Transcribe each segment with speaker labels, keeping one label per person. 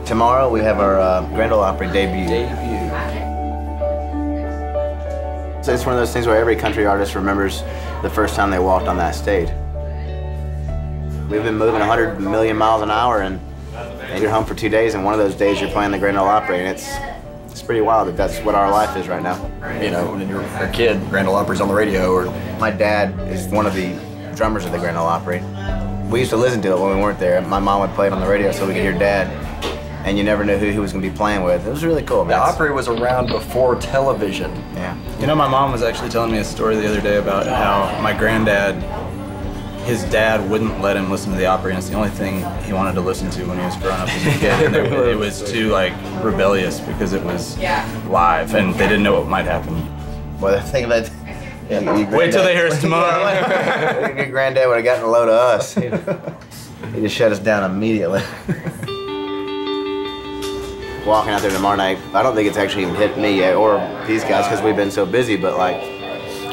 Speaker 1: Tomorrow we have our Grand Ole Opry debut. So it's one of those things where every country artist remembers the first time they walked on that stage. We've been moving 100 million miles an hour, and you're home for 2 days, and one of those days you're playing the Grand Ole Opry, and it's pretty wild that that's what our life is right now.
Speaker 2: You know, when you're a kid, Grand Ole Opry's on the radio. Or
Speaker 1: my dad is one of the drummers of the Grand Ole Opry. We used to listen to it when we weren't there. My mom would play it on the radio so we could hear Dad, and you never knew who he was going to be playing with. It was really cool.
Speaker 2: The Opry was around before television.
Speaker 1: Yeah.
Speaker 3: You know, my mom was actually telling me a story the other day about how my granddad, his dad wouldn't let him listen to the Opry, and it's the only thing he wanted to listen to when he was growing up as a kid. And it was too, like, rebellious because it was live, and they didn't know what might happen.
Speaker 1: Well, the thing about
Speaker 3: wait till they hear us tomorrow.
Speaker 1: Your granddad would have gotten a load of us. He just shut us down immediately. Walking out there tomorrow night, I don't think it's actually even hit me yet, or these guys, because we've been so busy, but like,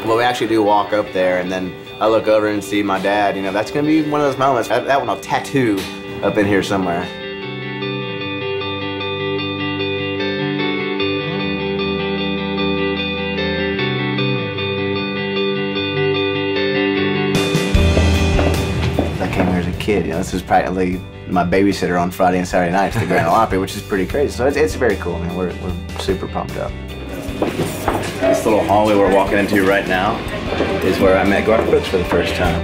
Speaker 1: when we actually do walk up there and then I look over and see my dad, you know, that's gonna be one of those moments. That one I'll tattoo up in here somewhere. I came here as a kid, you know, this is practically my babysitter on Friday and Saturday nights at the Grand Ole Opry, which is pretty crazy. So it's very cool, man. We're super pumped up. This little hallway we're walking into right now is where I met Garth Brooks for the first time.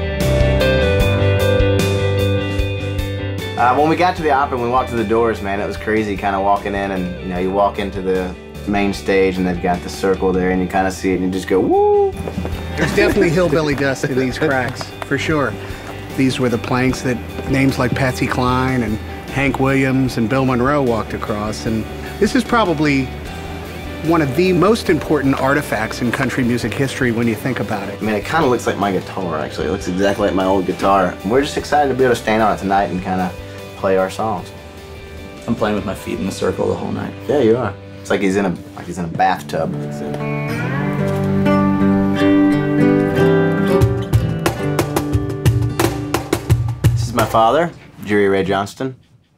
Speaker 1: When we got to the Opry and we walked to the doors, man, it was crazy kind of walking in, and you know, you walk into the main stage and they've got the circle there and you kind of see it and you just go, woo!
Speaker 4: There's definitely hillbilly dust in these cracks, for sure. These were the planks that names like Patsy Cline and Hank Williams and Bill Monroe walked across, and this is probably one of the most important artifacts in country music history when you think about it.
Speaker 1: I mean, it kind of looks like my guitar, actually. It looks exactly like my old guitar. We're just excited to be able to stand on it tonight and kind of play our songs.
Speaker 3: I'm playing with my feet in the circle the whole night.
Speaker 1: Yeah, you are. It's like he's in a bathtub. This is my father, Jerry Ray Johnston.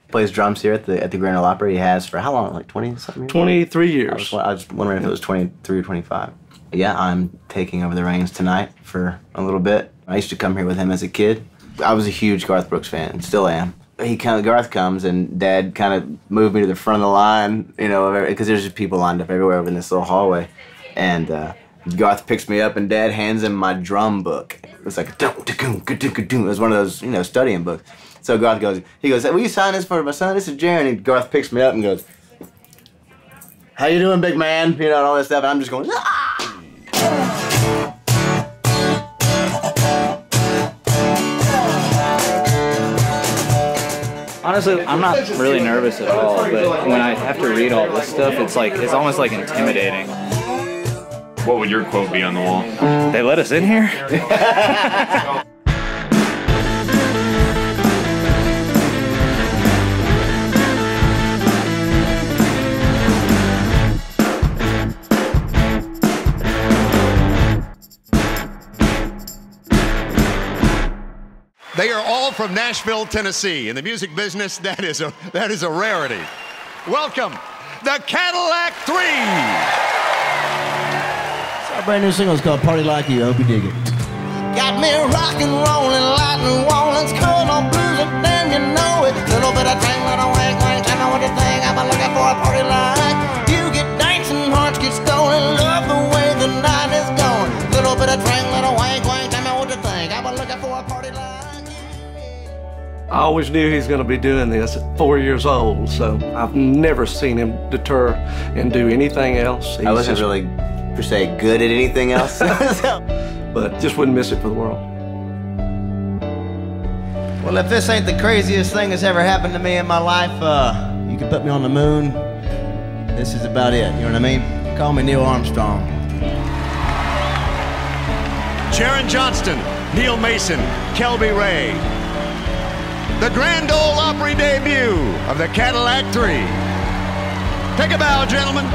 Speaker 1: Plays drums here at the Grand Ole Opry. He has for how long? Like 20-something years?
Speaker 5: 23 years.
Speaker 1: I was wondering if it was 23 or 25. Yeah, I'm taking over the reins tonight for a little bit. I used to come here with him as a kid. I was a huge Garth Brooks fan, still am. Garth comes and Dad kind of moved me to the front of the line, you know, because there's just people lined up everywhere over in this little hallway. And Garth picks me up and Dad hands him my drum book. It's like, it was one of those, you know, studying books. So Garth goes, will you sign this for my son? This is Jerry. And Garth picks me up and goes, how you doing, big man? You know, and all this stuff. And I'm just going, ah!
Speaker 3: Honestly, I'm not really nervous at all, but when I have to read all this stuff, it's almost like intimidating.
Speaker 5: What would your quote be on the wall?
Speaker 3: They let us in here?
Speaker 6: They are all from Nashville, Tennessee. In the music business, that is a rarity. Welcome, the Cadillac 3.
Speaker 7: Our brand new single is called Party Like You. I hope you dig it. Got me rockin', rollin', lightnin', rollin', cold on blues, and then you know it. Little bit of twang, little wank, wank, tell me what you think. I'm looking for a party like you. Get dancing, hearts get stolen, love the way the night is going. Little bit of twang, little wank, wank, tell me what you think. I'm looking for a party like.
Speaker 5: I always knew he was going to be doing this at 4 years old, so I've never seen him deter and do anything else.
Speaker 1: I wasn't really, per se, good at anything else.
Speaker 5: But just wouldn't miss it for the world.
Speaker 7: Well, if this ain't the craziest thing that's ever happened to me in my life, you can put me on the moon. This is about it, you know what I mean? Call me Neil Armstrong.
Speaker 6: Sharon Johnston, Neil Mason, Kelby Ray. The Grand Ole Opry debut of the Cadillac 3. Take a bow, gentlemen.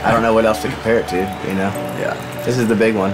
Speaker 1: I don't know what else to compare it to, you know?
Speaker 2: Yeah.
Speaker 1: This is the big one.